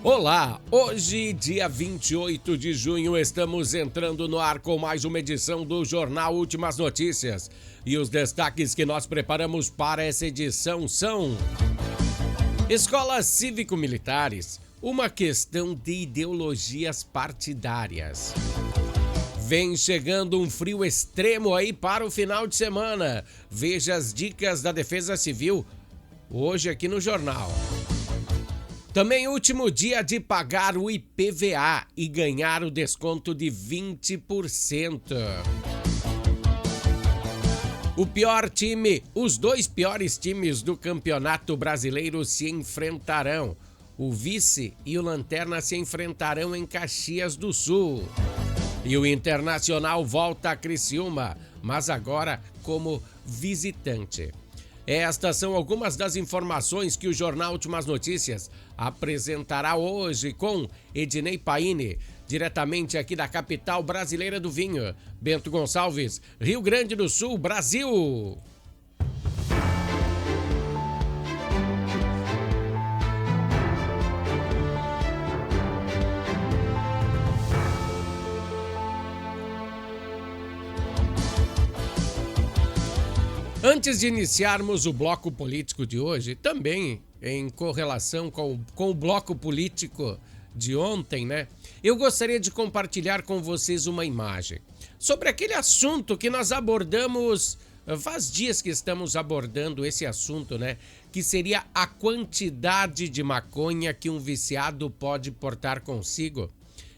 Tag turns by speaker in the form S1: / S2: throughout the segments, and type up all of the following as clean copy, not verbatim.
S1: Olá, hoje, dia 28 de junho, estamos entrando no ar com mais uma edição do Jornal Últimas Notícias. E os destaques que nós preparamos para essa edição são: escolas cívico-militares, uma questão de ideologias partidárias. Vem chegando um frio extremo aí para o final de semana. Veja as dicas da Defesa Civil hoje aqui no jornal. Também último dia de pagar o IPVA e ganhar o desconto de 20%. Os dois piores times do Campeonato Brasileiro se enfrentarão. O vice e o lanterna se enfrentarão em Caxias do Sul. E o Internacional volta a Criciúma, mas agora como visitante. Estas são algumas das informações que o Jornal Últimas Notícias apresentará hoje com Ednei Paine, diretamente aqui da capital brasileira do vinho, Bento Gonçalves, Rio Grande do Sul, Brasil. Antes de iniciarmos o bloco político de hoje, também em correlação com o bloco político de ontem, né? Eu gostaria de compartilhar com vocês uma imagem sobre aquele assunto que nós abordamos, faz dias que estamos abordando esse assunto, né? Que seria a quantidade de maconha que um viciado pode portar consigo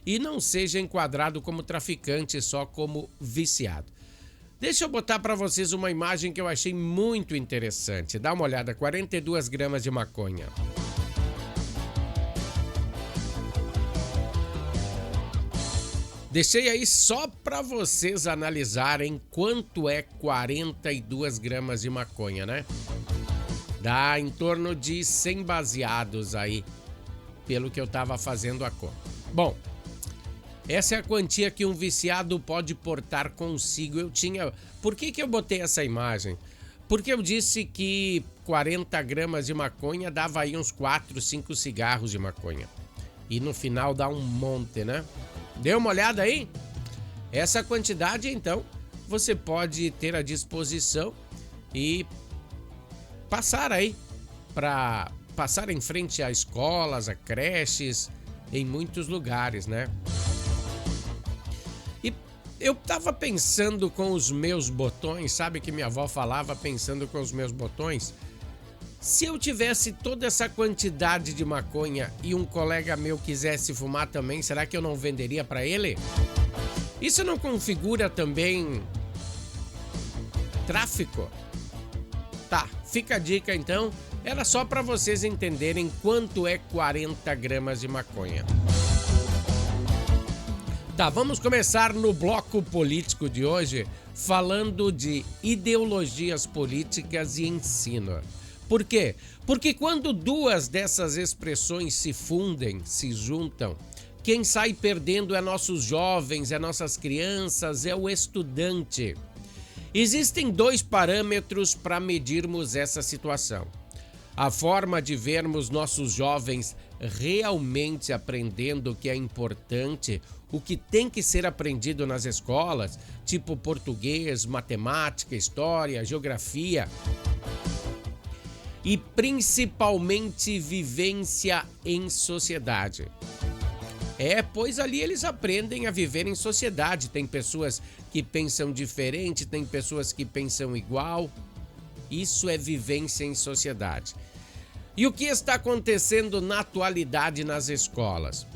S1: e não seja enquadrado como traficante, só como viciado. Deixa eu botar para vocês uma imagem que eu achei muito interessante. Dá uma olhada, 42 gramas de maconha. Deixei aí só para vocês analisarem quanto é 42 gramas de maconha, né? Dá em torno de 100 baseados aí, pelo que eu tava fazendo a conta. Bom, essa é a quantia que um viciado pode portar consigo. Por que eu botei essa imagem? Porque eu disse que 40 gramas de maconha dava aí uns 4, 5 cigarros de maconha. E no final dá um monte, né? Deu uma olhada aí? Essa quantidade, então, você pode ter à disposição e passar aí para passar em frente a escolas, a creches, em muitos lugares, né? Eu tava pensando com os meus botões, sabe que minha avó falava pensando com os meus botões? Se eu tivesse toda essa quantidade de maconha e um colega meu quisesse fumar também, será que eu não venderia para ele? Isso não configura também tráfico? Tá, fica a dica então, era só para vocês entenderem quanto é 40 gramas de maconha. Tá, vamos começar no bloco político de hoje falando de ideologias políticas e ensino. Por quê? Porque quando duas dessas expressões se fundem, se juntam, quem sai perdendo é nossos jovens, é nossas crianças, é o estudante. Existem dois parâmetros para medirmos essa situação. A forma de vermos nossos jovens realmente aprendendo o que é importante, o que tem que ser aprendido nas escolas, tipo português, matemática, história, geografia e principalmente vivência em sociedade. Pois ali eles aprendem a viver em sociedade. Tem pessoas que pensam diferente, tem pessoas que pensam igual. Isso é vivência em sociedade. E o que está acontecendo na atualidade nas escolas?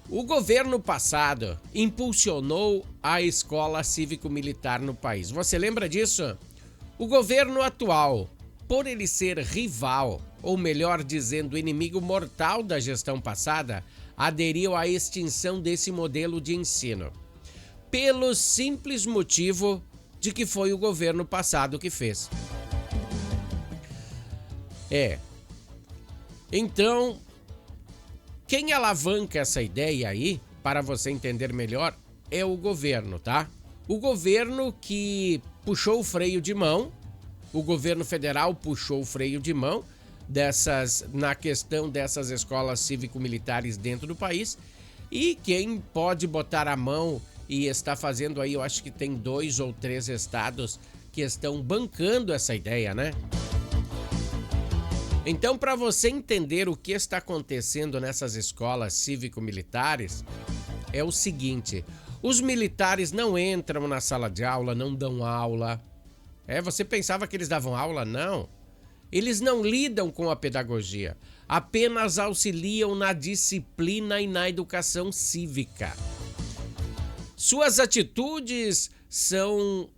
S1: O governo passado impulsionou a escola cívico-militar no país. Você lembra disso? O governo atual, por ele ser rival, ou melhor dizendo, inimigo mortal da gestão passada, aderiu à extinção desse modelo de ensino. Pelo simples motivo de que foi o governo passado que fez. Então, quem alavanca essa ideia aí, para você entender melhor, é o governo, tá? O governo que puxou o freio de mão, o governo federal puxou o freio de mão na questão dessas escolas cívico-militares dentro do país. E quem pode botar a mão e está fazendo aí, eu acho que tem 2 ou 3 estados que estão bancando essa ideia, né? Então, para você entender o que está acontecendo nessas escolas cívico-militares, é o seguinte: os militares não entram na sala de aula, não dão aula. Você pensava que eles davam aula? Não. Eles não lidam com a pedagogia, apenas auxiliam na disciplina e na educação cívica. Suas atitudes são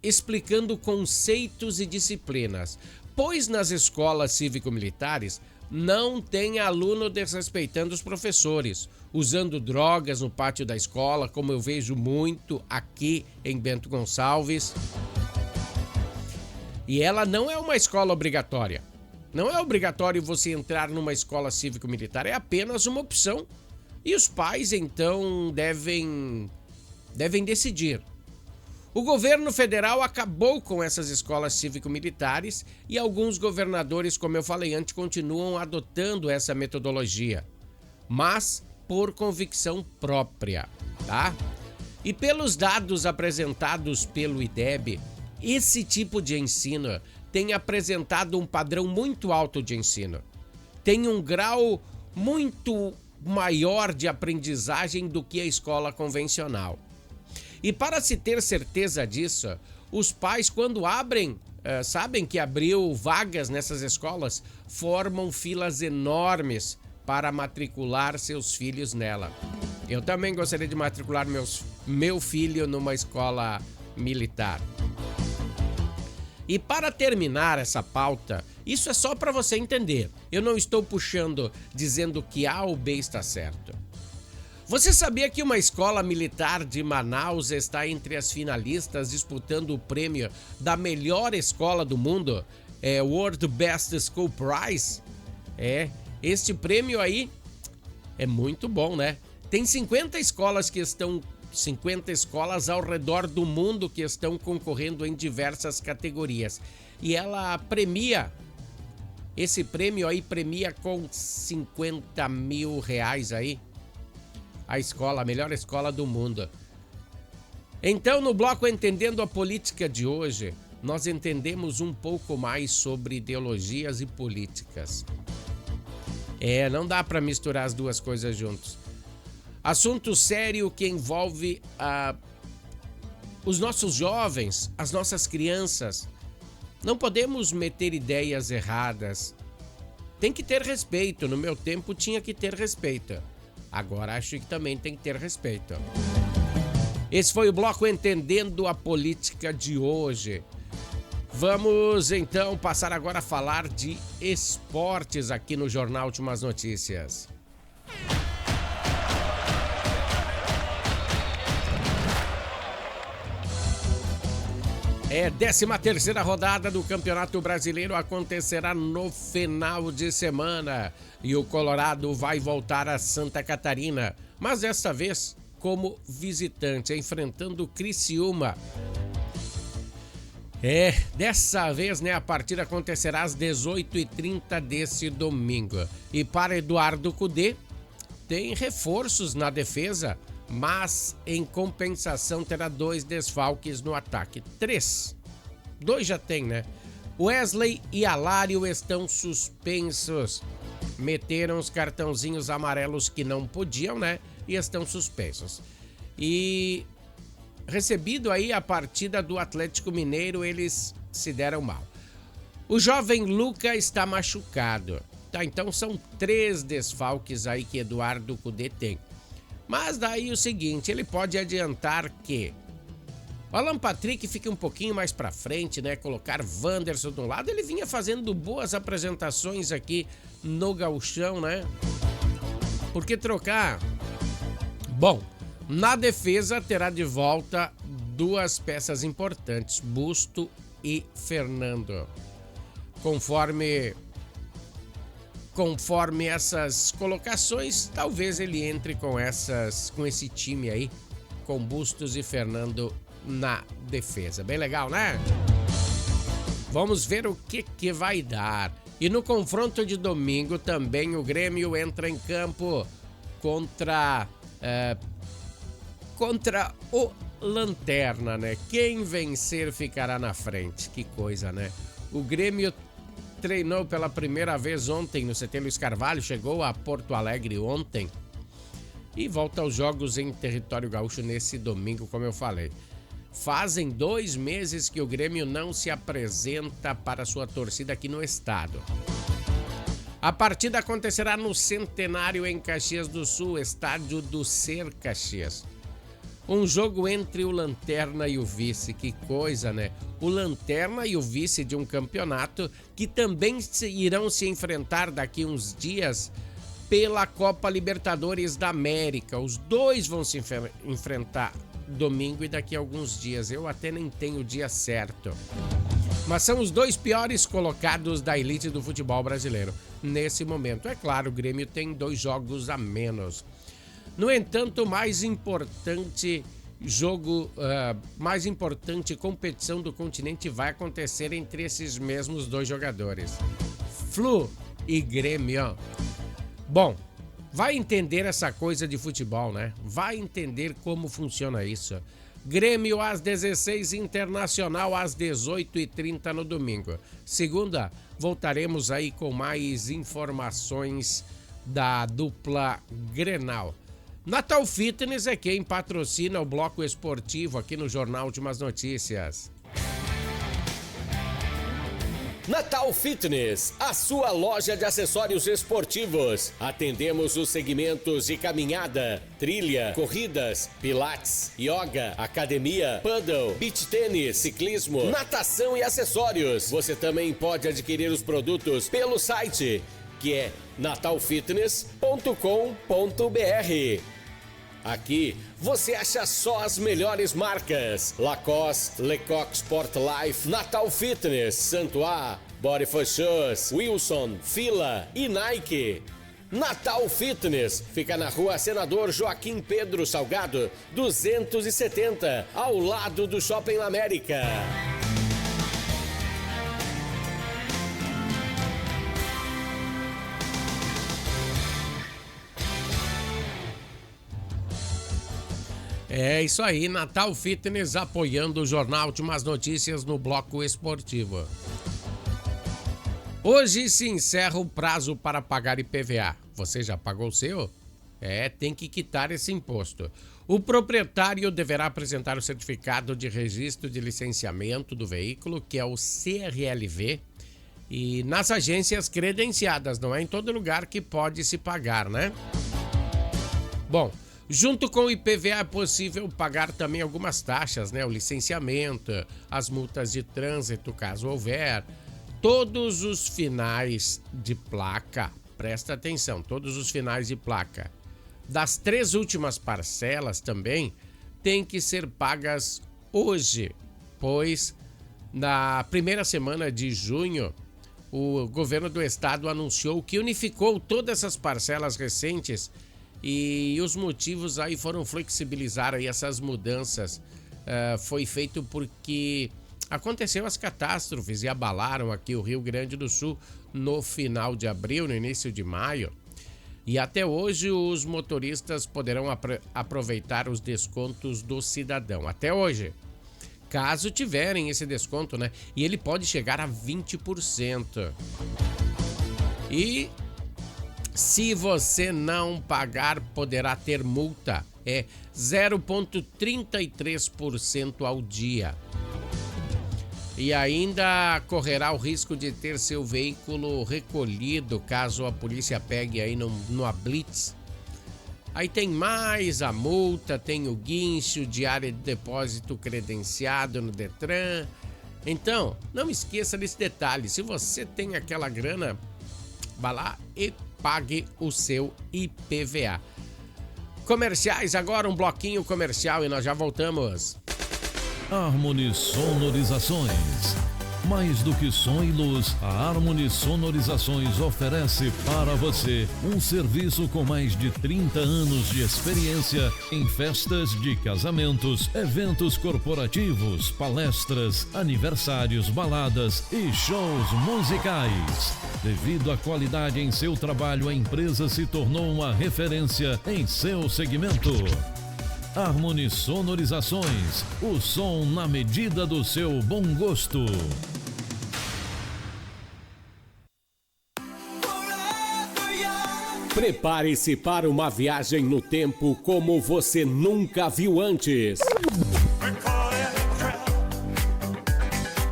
S1: explicando conceitos e disciplinas, pois nas escolas cívico-militares não tem aluno desrespeitando os professores, usando drogas no pátio da escola, como eu vejo muito aqui em Bento Gonçalves. E ela não é uma escola obrigatória. Não é obrigatório você entrar numa escola cívico-militar, é apenas uma opção. E os pais, então, devem decidir. O governo federal acabou com essas escolas cívico-militares e alguns governadores, como eu falei antes, continuam adotando essa metodologia, mas por convicção própria, tá? E pelos dados apresentados pelo IDEB, esse tipo de ensino tem apresentado um padrão muito alto de ensino. Tem um grau muito maior de aprendizagem do que a escola convencional. E para se ter certeza disso, os pais, quando sabem que abriu vagas nessas escolas, formam filas enormes para matricular seus filhos nela. Eu também gostaria de matricular meu filho numa escola militar. E para terminar essa pauta, isso é só para você entender. Eu não estou dizendo que A ou B está certo. Você sabia que uma escola militar de Manaus está entre as finalistas disputando o prêmio da melhor escola do mundo? World Best School Prize? Este prêmio aí é muito bom, né? Tem 50 escolas ao redor do mundo que estão concorrendo em diversas categorias. E ela esse prêmio aí premia com 50 mil reais aí, a melhor escola do mundo. Então, no bloco Entendendo a Política de hoje, nós entendemos um pouco mais sobre ideologias e políticas. Não dá para misturar as duas coisas juntos. Assunto sério que envolve os nossos jovens, as nossas crianças. Não podemos meter ideias erradas. Tem que ter respeito. No meu tempo tinha que ter respeito. Agora acho que também tem que ter respeito. Esse foi o bloco Entendendo a Política de hoje. Vamos então passar agora a falar de esportes aqui no Jornal Últimas Notícias. 13ª rodada do Campeonato Brasileiro acontecerá no final de semana e o Colorado vai voltar a Santa Catarina, mas desta vez como visitante, enfrentando o Criciúma. Dessa vez, a partida acontecerá às 18h30 desse domingo. E para Eduardo Cudê, tem reforços na defesa, mas em compensação terá 2 desfalques no ataque. 3. 2 já tem, né? Wesley e Alário estão suspensos. Meteram os cartãozinhos amarelos que não podiam, né? E estão suspensos. E recebido aí a partida do Atlético Mineiro, eles se deram mal. O jovem Luca está machucado. Tá, então são 3 desfalques aí que Eduardo Cudê tem. Mas daí o seguinte, ele pode adiantar que o Alan Patrick fique um pouquinho mais pra frente, né? Colocar Wanderson de um lado. Ele vinha fazendo boas apresentações aqui no Gauchão, né? Por que trocar? Bom, na defesa terá de volta 2 peças importantes, Busto e Fernando. Conforme essas colocações, talvez ele entre com esse time aí, com Bustos e Fernando na defesa. Bem legal, né? Vamos ver o que vai dar. E no confronto de domingo também o Grêmio entra em campo contra o Lanterna, né? Quem vencer ficará na frente. Que coisa, né? O Grêmio treinou pela primeira vez ontem no CT Luiz Carvalho, chegou a Porto Alegre ontem e volta aos jogos em território gaúcho nesse domingo, como eu falei. Fazem 2 meses que o Grêmio não se apresenta para sua torcida aqui no estado. A partida acontecerá no Centenário em Caxias do Sul, estádio do Ser Caxias. Um jogo entre o Lanterna e o vice, que coisa, né? O Lanterna e o vice de um campeonato que também irão se enfrentar daqui uns dias pela Copa Libertadores da América. Os dois vão se enfrentar domingo e daqui a alguns dias. Eu até nem tenho o dia certo. Mas são os 2 piores colocados da elite do futebol brasileiro nesse momento. É claro, o Grêmio tem 2 jogos a menos. No entanto, mais importante competição do continente vai acontecer entre esses mesmos 2 jogadores. Flu e Grêmio. Bom, vai entender essa coisa de futebol, né? Vai entender como funciona isso. Grêmio às 16, Internacional às 18h30 no domingo. Segunda, voltaremos aí com mais informações da dupla Grenal. Natal Fitness é quem patrocina o bloco esportivo aqui no Jornal Últimas Notícias.
S2: Natal Fitness, a sua loja de acessórios esportivos. Atendemos os segmentos de caminhada, trilha, corridas, pilates, yoga, academia, paddle, beach tênis, ciclismo, natação e acessórios. Você também pode adquirir os produtos pelo site, que é natalfitness.com.br. Aqui você acha só as melhores marcas: Lacoste, Lecoq Sport Life, Natal Fitness, Santois, Body for Shoes, Wilson, Fila e Nike. Natal Fitness fica na rua Senador Joaquim Pedro Salgado, 270, ao lado do Shopping América.
S1: É isso aí, Natal Fitness apoiando o Jornal Últimas Notícias no bloco esportivo. Hoje se encerra o prazo para pagar IPVA. Você já pagou o seu? Tem que quitar esse imposto. O proprietário deverá apresentar o certificado de registro de licenciamento do veículo, que é o CRLV, e nas agências credenciadas. Não é em todo lugar que pode se pagar, né? Bom, junto com o IPVA é possível pagar também algumas taxas, né? O licenciamento, as multas de trânsito, caso houver, todos os finais de placa, presta atenção, todos os finais de placa das 3 últimas parcelas também têm que ser pagas hoje, pois na primeira semana de junho o governo do estado anunciou que unificou todas essas parcelas recentes. E os motivos aí foram flexibilizar aí essas mudanças. Foi feito porque aconteceu as catástrofes e abalaram aqui o Rio Grande do Sul no final de abril, no início de maio. E até hoje os motoristas poderão aproveitar os descontos do cidadão. Até hoje. Caso tiverem esse desconto, né? E ele pode chegar a 20%. E se você não pagar, poderá ter multa. É 0,33% ao dia. E ainda correrá o risco de ter seu veículo recolhido caso a polícia pegue aí numa blitz. Aí tem mais a multa, tem o guincho de área de depósito credenciado no Detran. Então, não esqueça desse detalhe. Se você tem aquela grana, vá lá e pague o seu IPVA. Comerciais agora, um bloquinho comercial e nós já voltamos.
S3: Harmony Sonorizações. Mais do que som e luz, a Harmony Sonorizações oferece para você um serviço com mais de 30 anos de experiência em festas de casamentos, eventos corporativos, palestras, aniversários, baladas e shows musicais. Devido à qualidade em seu trabalho, a empresa se tornou uma referência em seu segmento. Harmony Sonorizações, o som na medida do seu bom gosto.
S2: Prepare-se para uma viagem no tempo como você nunca viu antes.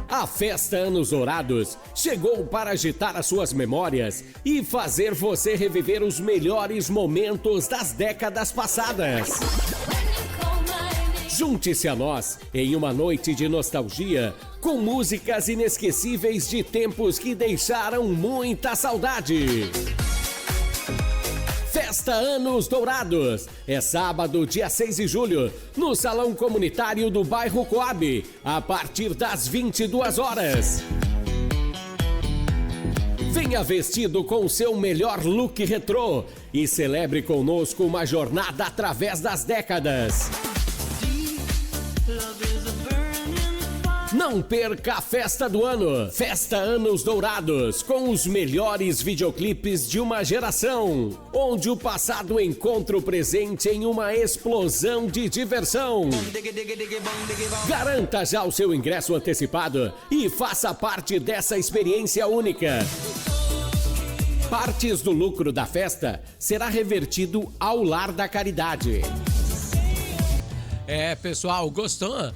S2: A Festa Anos Dourados chegou para agitar as suas memórias e fazer você reviver os melhores momentos das décadas passadas. Junte-se a nós em uma noite de nostalgia com músicas inesquecíveis de tempos que deixaram muita saudade. Festa Anos Dourados é sábado, dia 6 de julho, no Salão Comunitário do Bairro Coab, a partir das 22 horas. Venha vestido com o seu melhor look retrô e celebre conosco uma jornada através das décadas. Não perca a festa do ano, Festa Anos Dourados, com os melhores videoclipes de uma geração, onde o passado encontra o presente em uma explosão de diversão. Garanta já o seu ingresso antecipado e faça parte dessa experiência única. Partes do lucro da festa será revertido ao Lar da Caridade.
S1: Pessoal, gostou?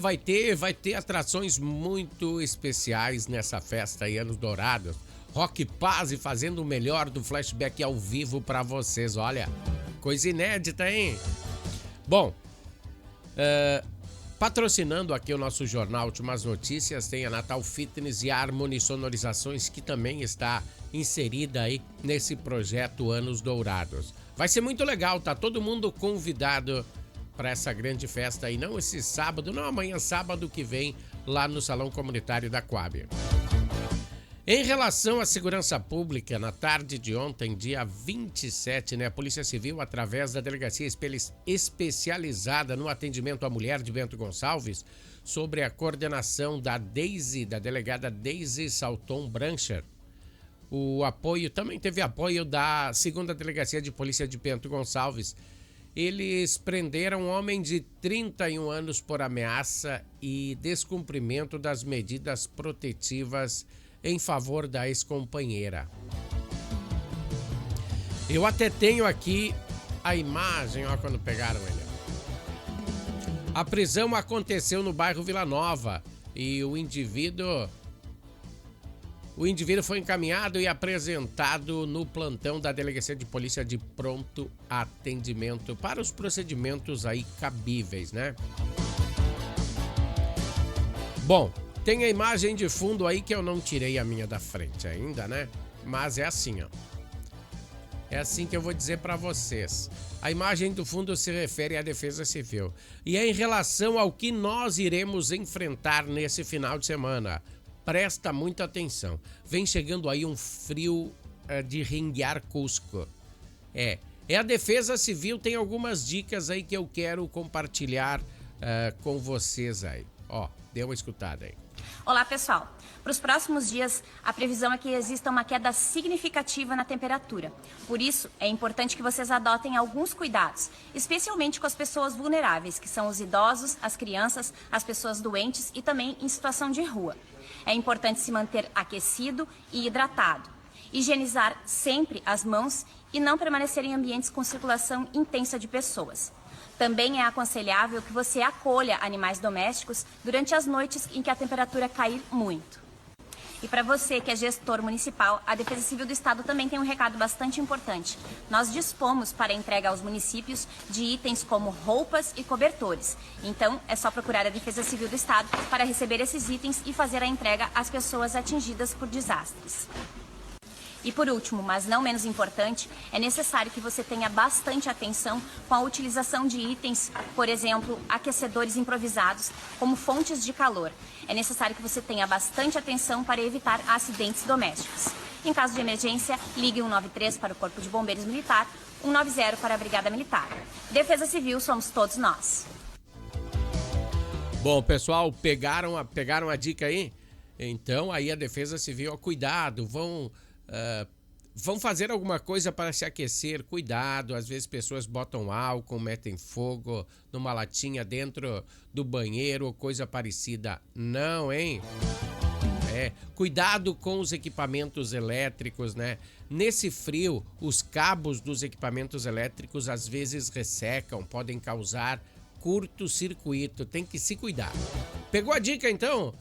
S1: Vai ter atrações muito especiais nessa festa aí, Anos Dourados. Rock Paz fazendo o melhor do flashback ao vivo pra vocês, olha. Coisa inédita, hein? Bom, patrocinando aqui o nosso jornal Últimas Notícias, tem a Natal Fitness e a Harmony Sonorizações, que também está inserida aí nesse projeto Anos Dourados. Vai ser muito legal, tá todo mundo convidado para essa grande festa aí, não esse sábado, não amanhã, sábado que vem, lá no Salão Comunitário da Coab. Em relação à segurança pública, na tarde de ontem, dia 27, a Polícia Civil, através da Delegacia Especializada no Atendimento à Mulher de Bento Gonçalves, sobre a coordenação da delegada Deise Salton Brancher, o apoio, também teve apoio da 2ª Delegacia de Polícia de Bento Gonçalves. Eles prenderam um homem de 31 anos por ameaça e descumprimento das medidas protetivas em favor da ex-companheira. Eu até tenho aqui a imagem, ó, quando pegaram ele. A prisão aconteceu no bairro Vila Nova e o indivíduo foi encaminhado e apresentado no plantão da Delegacia de Polícia de Pronto Atendimento para os procedimentos aí cabíveis, né? Bom, tem a imagem de fundo aí que eu não tirei a minha da frente ainda, né? Mas é assim, ó. É assim que eu vou dizer para vocês. A imagem do fundo se refere à Defesa Civil e é em relação ao que nós iremos enfrentar nesse final de semana. Presta muita atenção. Vem chegando aí um frio de renguear Cusco. A Defesa Civil tem algumas dicas aí que eu quero compartilhar com vocês aí. Ó, dê uma escutada aí.
S4: Olá, pessoal. Para os próximos dias, a previsão é que exista uma queda significativa na temperatura. Por isso, é importante que vocês adotem alguns cuidados, especialmente com as pessoas vulneráveis, que são os idosos, as crianças, as pessoas doentes e também em situação de rua. É importante se manter aquecido e hidratado. Higienizar sempre as mãos e não permanecer em ambientes com circulação intensa de pessoas. Também é aconselhável que você acolha animais domésticos durante as noites em que a temperatura cair muito. E para você que é gestor municipal, a Defesa Civil do Estado também tem um recado bastante importante. Nós dispomos para entrega aos municípios de itens como roupas e cobertores. Então, é só procurar a Defesa Civil do Estado para receber esses itens e fazer a entrega às pessoas atingidas por desastres. E por último, mas não menos importante, é necessário que você tenha bastante atenção com a utilização de itens, por exemplo, aquecedores improvisados, como fontes de calor. É necessário que você tenha bastante atenção para evitar acidentes domésticos. Em caso de emergência, ligue 193 para o Corpo de Bombeiros Militar, 190 para a Brigada Militar. Defesa Civil somos todos nós.
S1: Bom, pessoal, pegaram a dica aí? Então aí a Defesa Civil, ó, cuidado, vão fazer alguma coisa para se aquecer, cuidado, às vezes pessoas botam álcool, metem fogo numa latinha dentro do banheiro, coisa parecida. Não, hein? Cuidado com os equipamentos elétricos, né? Nesse frio, os cabos dos equipamentos elétricos às vezes ressecam, podem causar curto-circuito, tem que se cuidar. Pegou a dica então?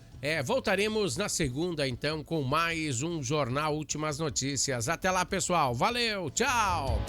S1: Voltaremos na segunda então com mais um Jornal Últimas Notícias. Até lá, pessoal. Valeu, tchau!